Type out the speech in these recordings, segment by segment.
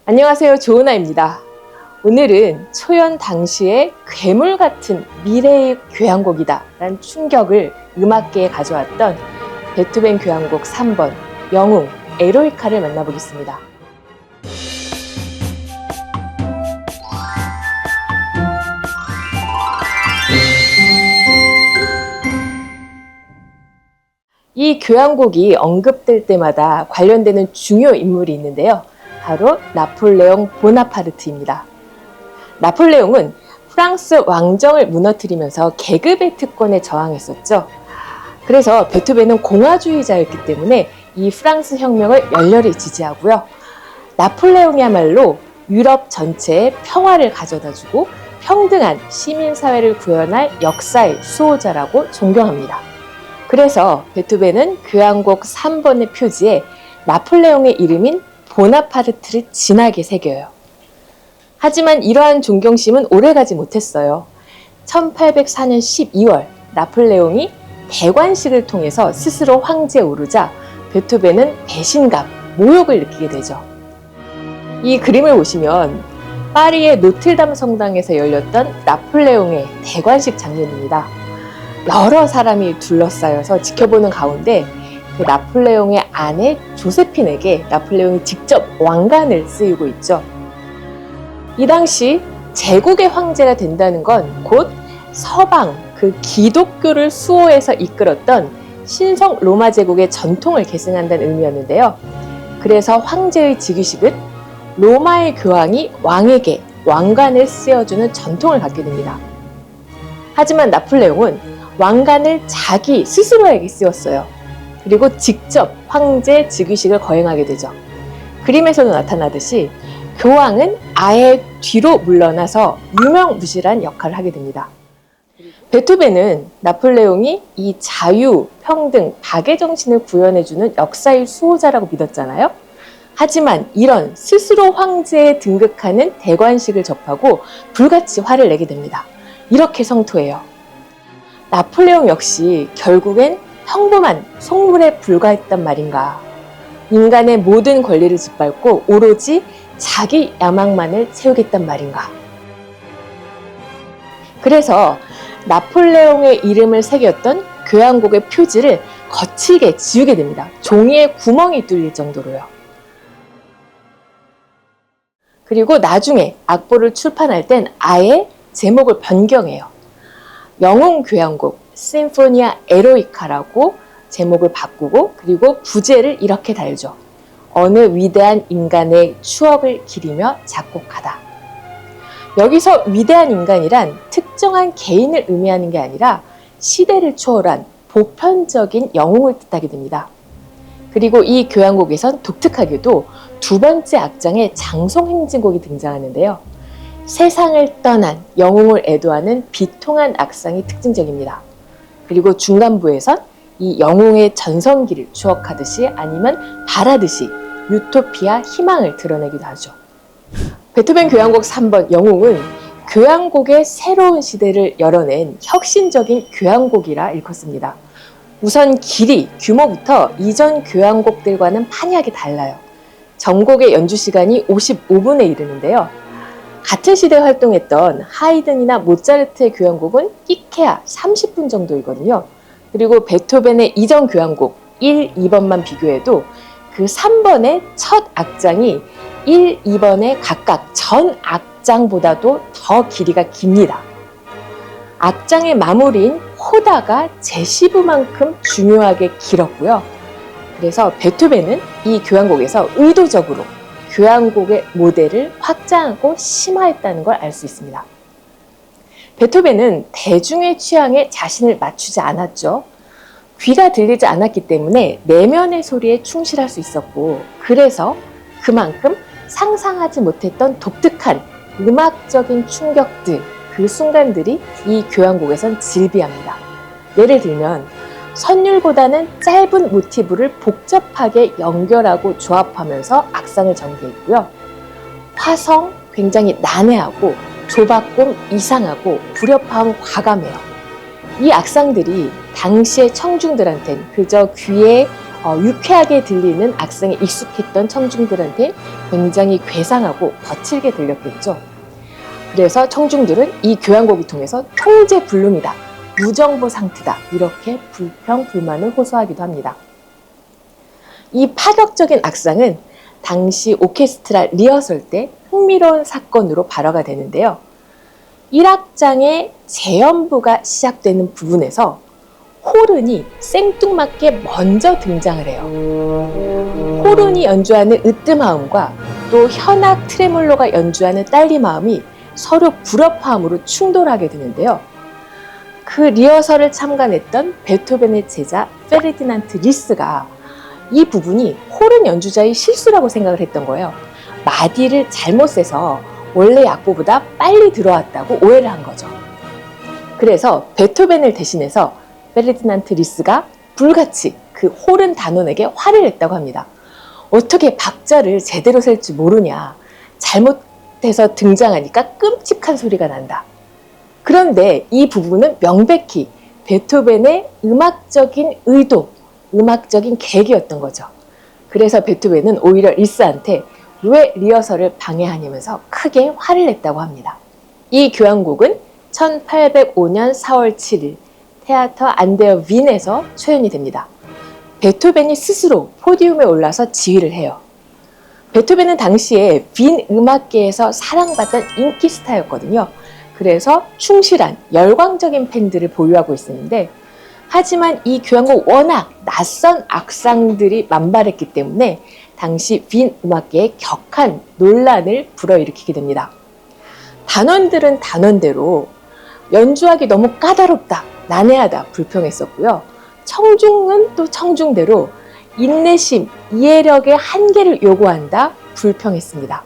안녕하세요, 조은아입니다. 오늘은 초연 당시의 괴물 같은 미래의 교향곡이다 라는 충격을 음악계에 가져왔던 베토벤 교향곡 3번 영웅 에로이카를 만나보겠습니다. 이 교향곡이 언급될 때마다 관련되는 중요 인물이 있는데요. 바로 나폴레옹 보나파르트입니다. 나폴레옹은 프랑스 왕정을 무너뜨리면서 계급의 특권에 저항했었죠. 그래서 베토벤은 공화주의자였기 때문에 이 프랑스 혁명을 열렬히 지지하고요. 나폴레옹이야말로 유럽 전체에 평화를 가져다주고 평등한 시민사회를 구현할 역사의 수호자라고 존경합니다. 그래서 베토벤은 교향곡 3번의 표지에 나폴레옹의 이름인 보나파르트를 진하게 새겨요. 하지만 이러한 존경심은 오래가지 못했어요. 1804년 12월 나폴레옹이 대관식을 통해서 스스로 황제에 오르자 베토벤은 배신감, 모욕을 느끼게 되죠. 이 그림을 보시면 파리의 노틀담 성당에서 열렸던 나폴레옹의 대관식 장면입니다. 여러 사람이 둘러싸여서 지켜보는 가운데 그 나폴레옹의 아내 조세핀에게 나폴레옹이 직접 왕관을 쓰이고 있죠. 이 당시 제국의 황제가 된다는 건 곧 서방 그 기독교를 수호해서 이끌었던 신성 로마 제국의 전통을 계승한다는 의미였는데요. 그래서 황제의 즉위식은 로마의 교황이 왕에게 왕관을 씌워주는 전통을 갖게 됩니다. 하지만 나폴레옹은 왕관을 자기 스스로에게 씌웠어요. 그리고 직접 황제 즉위식을 거행하게 되죠. 그림에서도 나타나듯이 교황은 아예 뒤로 물러나서 유명무실한 역할을 하게 됩니다. 베토벤은 나폴레옹이 이 자유, 평등, 박애 정신을 구현해주는 역사의 수호자라고 믿었잖아요. 하지만 이런 스스로 황제에 등극하는 대관식을 접하고 불같이 화를 내게 됩니다. 이렇게 성토해요. 나폴레옹 역시 결국엔 평범한 속물에 불과했단 말인가. 인간의 모든 권리를 짓밟고 오로지 자기 야망만을 채우겠단 말인가. 그래서 나폴레옹의 이름을 새겼던 교향곡의 표지를 거칠게 지우게 됩니다. 종이에 구멍이 뚫릴 정도로요. 그리고 나중에 악보를 출판할 땐 아예 제목을 변경해요. 영웅 교향곡 심포니아 에로이카라고 제목을 바꾸고 그리고 부제를 이렇게 달죠. 어느 위대한 인간의 추억을 기리며 작곡하다. 여기서 위대한 인간이란 특정한 개인을 의미하는 게 아니라 시대를 초월한 보편적인 영웅을 뜻하게 됩니다. 그리고 이 교향곡에선 독특하게도 두 번째 악장에 장송행진곡이 등장하는데요. 세상을 떠난 영웅을 애도하는 비통한 악상이 특징적입니다. 그리고 중간부에선 이 영웅의 전성기를 추억하듯이 아니면 바라듯이 유토피아 희망을 드러내기도 하죠. 베토벤 교향곡 3번 영웅은 교향곡의 새로운 시대를 열어낸 혁신적인 교향곡이라 일컫습니다. 우선 길이, 규모부터 이전 교향곡들과는 판이하게 달라요. 전곡의 연주 시간이 55분에 이르는데요. 같은 시대에 활동했던 하이든이나 모차르트의 교향곡은 끼케야 30분 정도이거든요. 그리고 베토벤의 이전 교향곡 1, 2번만 비교해도 그 3번의 첫 악장이 1, 2번의 각각 전 악장보다도 더 길이가 깁니다. 악장의 마무리인 호다가 제시부만큼 중요하게 길었고요. 그래서 베토벤은 이 교향곡에서 의도적으로 교향곡의 모델을 확장하고 심화했다는 걸 알 수 있습니다. 베토벤은 대중의 취향에 자신을 맞추지 않았죠. 귀가 들리지 않았기 때문에 내면의 소리에 충실할 수 있었고 그래서 그만큼 상상하지 못했던 독특한 음악적인 충격들, 그 순간들이 이 교향곡에선 즐비합니다. 예를 들면 선율보다는 짧은 모티브를 복잡하게 연결하고 조합하면서 악상을 전개했고요. 화성 굉장히 난해하고 조바꿈 이상하고 불협화음 과감해요. 이 악상들이 당시의 청중들한텐 그저 귀에 유쾌하게 들리는 악상에 익숙했던 청중들한테 굉장히 괴상하고 거칠게 들렸겠죠. 그래서 청중들은 이 교향곡을 통해서 통제불능이다, 무정부 상태다, 이렇게 불평, 불만을 호소하기도 합니다. 이 파격적인 악상은 당시 오케스트라 리허설 때 흥미로운 사건으로 발화가 되는데요. 1악장의 재연부가 시작되는 부분에서 호른이 생뚱맞게 먼저 등장을 해요. 호른이 연주하는 으뜸하음과 또 현악 트레몰로가 연주하는 딸리마음이 서로 불협화음으로 충돌하게 되는데요. 그 리허설을 참관했던 베토벤의 제자 페르디난트 리스가 이 부분이 호른 연주자의 실수라고 생각을 했던 거예요. 마디를 잘못 세서 원래 악보보다 빨리 들어왔다고 오해를 한 거죠. 그래서 베토벤을 대신해서 페르디난트 리스가 불같이 그 호른 단원에게 화를 냈다고 합니다. 어떻게 박자를 제대로 셀 줄 모르냐. 잘못해서 등장하니까 끔찍한 소리가 난다. 그런데 이 부분은 명백히 베토벤의 음악적인 의도, 음악적인 계획이었던 거죠. 그래서 베토벤은 오히려 리스한테 왜 리허설을 방해하냐면서 크게 화를 냈다고 합니다. 이 교향곡은 1805년 4월 7일 테아터 안데어 윈에서 초연이 됩니다. 베토벤이 스스로 포디움에 올라서 지휘를 해요. 베토벤은 당시에 빈 음악계에서 사랑받던 인기 스타였거든요. 그래서 충실한 열광적인 팬들을 보유하고 있었는데, 하지만 이 교향곡 워낙 낯선 악상들이 만발했기 때문에 당시 빈 음악계에 격한 논란을 불어일으키게 됩니다. 단원들은 단원대로 연주하기 너무 까다롭다, 난해하다 불평했었고요. 청중은 또 청중대로 인내심, 이해력의 한계를 요구한다 불평했습니다.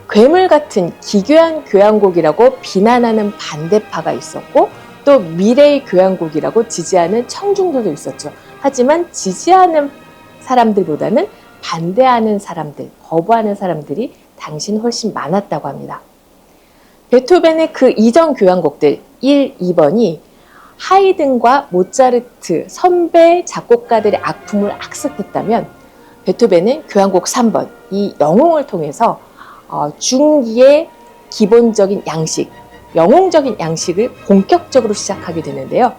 괴물 같은 기괴한 교향곡이라고 비난하는 반대파가 있었고, 또 미래의 교향곡이라고 지지하는 청중들도 있었죠. 하지만 지지하는 사람들보다는 반대하는 사람들, 거부하는 사람들이 당시는 훨씬 많았다고 합니다. 베토벤의 그 이전 교향곡들 1, 2번이 하이든과 모차르트 선배 작곡가들의 악품을 학습했다면, 베토벤은 교향곡 3번, 이 영웅을 통해서 중기의 기본적인 양식, 영웅적인 양식을 본격적으로 시작하게 되는데요.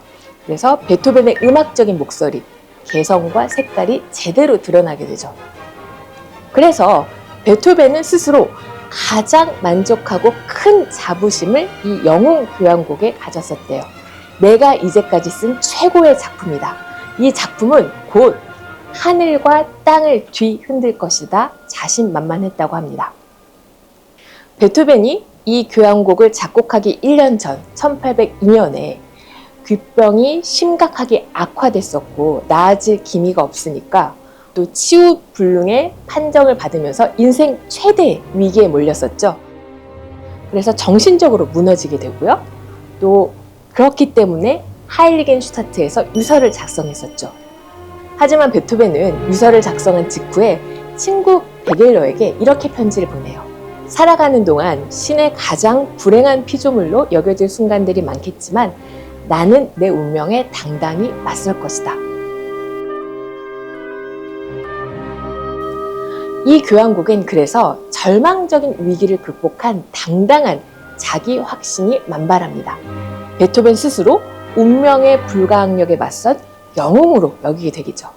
그래서 베토벤의 음악적인 목소리, 개성과 색깔이 제대로 드러나게 되죠. 그래서 베토벤은 스스로 가장 만족하고 큰 자부심을 이 영웅 교향곡에 가졌었대요. 내가 이제까지 쓴 최고의 작품이다. 이 작품은 곧 하늘과 땅을 뒤흔들 것이다. 자신만만했다고 합니다. 베토벤이 이 교향곡을 작곡하기 1년 전 1802년에 귀병이 심각하게 악화됐었고 나아질 기미가 없으니까 또 치유불능의 판정을 받으면서 인생 최대 위기에 몰렸었죠. 그래서 정신적으로 무너지게 되고요. 또 그렇기 때문에 하일리겐슈타트에서 유서를 작성했었죠. 하지만 베토벤은 유서를 작성한 직후에 친구 베겔러에게 이렇게 편지를 보내요. 살아가는 동안 신의 가장 불행한 피조물로 여겨질 순간들이 많겠지만 나는 내 운명에 당당히 맞설 것이다. 이 교향곡엔 그래서 절망적인 위기를 극복한 당당한 자기 확신이 만발합니다. 베토벤 스스로 운명의 불가항력에 맞선 영웅으로 여기게 되겠죠.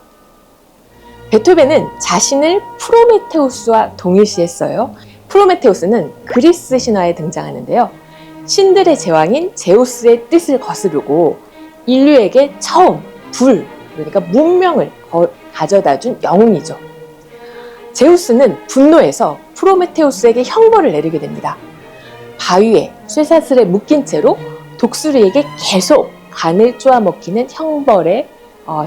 베토벤은 자신을 프로메테우스와 동일시했어요. 프로메테우스는 그리스 신화에 등장하는데요. 신들의 제왕인 제우스의 뜻을 거스르고 인류에게 처음 불, 그러니까 문명을 가져다준 영웅이죠. 제우스는 분노해서 프로메테우스에게 형벌을 내리게 됩니다. 바위에 쇠사슬에 묶인 채로 독수리에게 계속 간을 쪼아 먹히는 형벌에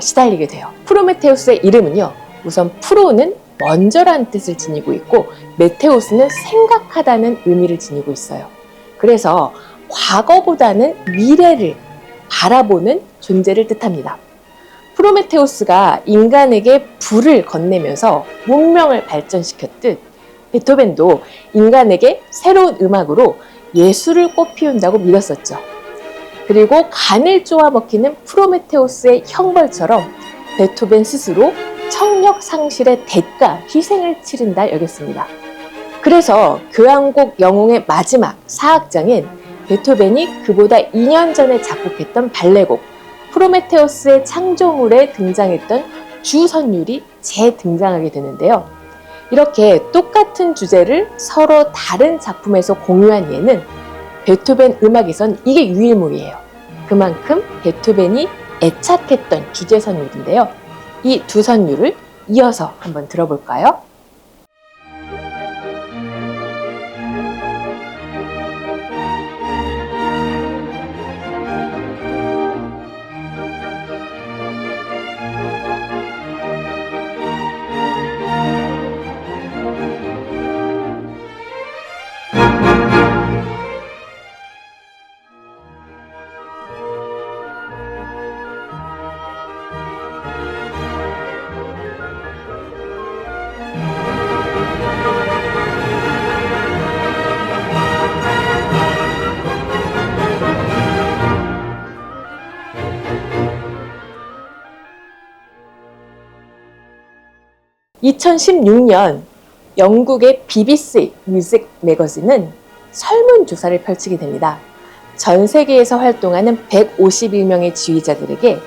시달리게 돼요. 프로메테우스의 이름은요, 우선 프로는 먼저라는 뜻을 지니고 있고 메테우스는 생각하다는 의미를 지니고 있어요. 그래서 과거보다는 미래를 바라보는 존재를 뜻합니다. 프로메테우스가 인간에게 불을 건네면서 문명을 발전시켰듯 베토벤도 인간에게 새로운 음악으로 예술을 꽃피운다고 믿었었죠. 그리고 간을 쪼아 먹히는 프로메테우스의 형벌처럼 베토벤 스스로 청력 상실의 대가, 희생을 치른다 여겼습니다. 그래서 교향곡 영웅의 마지막 4악장엔 베토벤이 그보다 2년 전에 작곡했던 발레곡 프로메테우스의 창조물에 등장했던 주선율이 재등장하게 되는데요. 이렇게 똑같은 주제를 서로 다른 작품에서 공유한 예는 베토벤 음악에선 이게 유일무이해요. 그만큼 베토벤이 애착했던 주제 선율인데요. 이 두 선율을 이어서 한번 들어볼까요? (2016년) 영국의 BBC 뮤직 매거진은 설문조사를 펼치게 됩니다. 전 세계에서 활동하는 151명의 지휘자들에게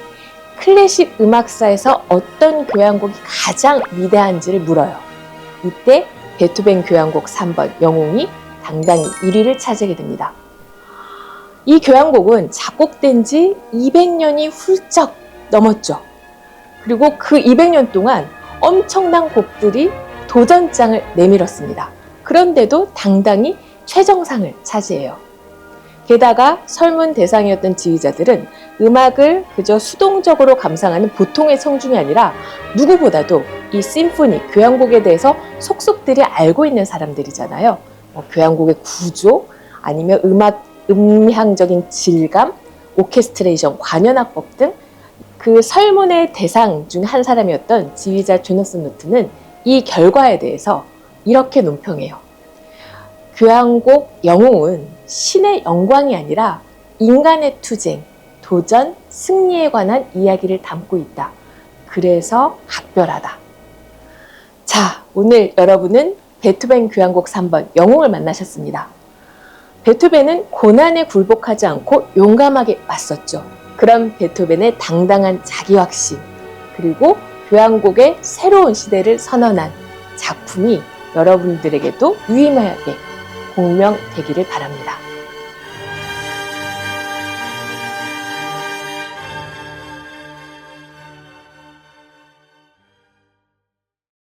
클래식 음악사에서 어떤 교향곡이 가장 위대한지를 물어요. 이때 베토벤 교향곡 3번 영웅이 당당히 1위를 차지하게 됩니다. 이 교향곡은 작곡된 지 200년이 훌쩍 넘었죠. 그리고 그 200년 동안 엄청난 곡들이 도전장을 내밀었습니다. 그런데도 당당히 최정상을 차지해요. 게다가 설문 대상이었던 지휘자들은 음악을 그저 수동적으로 감상하는 보통의 청중이 아니라 누구보다도 이 심포니, 교향곡에 대해서 속속들이 알고 있는 사람들이잖아요. 교향곡의 구조, 아니면 음향적인 질감, 오케스트레이션, 관현악법 등 그 설문의 대상 중 한 사람이었던 지휘자 조너슨 노트는 이 결과에 대해서 이렇게 논평해요. 교향곡 영웅은 신의 영광이 아니라 인간의 투쟁, 도전, 승리에 관한 이야기를 담고 있다. 그래서 각별하다. 자, 오늘 여러분은 베토벤 교향곡 3번 영웅을 만나셨습니다. 베토벤은 고난에 굴복하지 않고 용감하게 맞섰죠. 그런 베토벤의 당당한 자기확신, 그리고 교향곡의 새로운 시대를 선언한 작품이 여러분들에게도 유의미하게 공명되기를 바랍니다.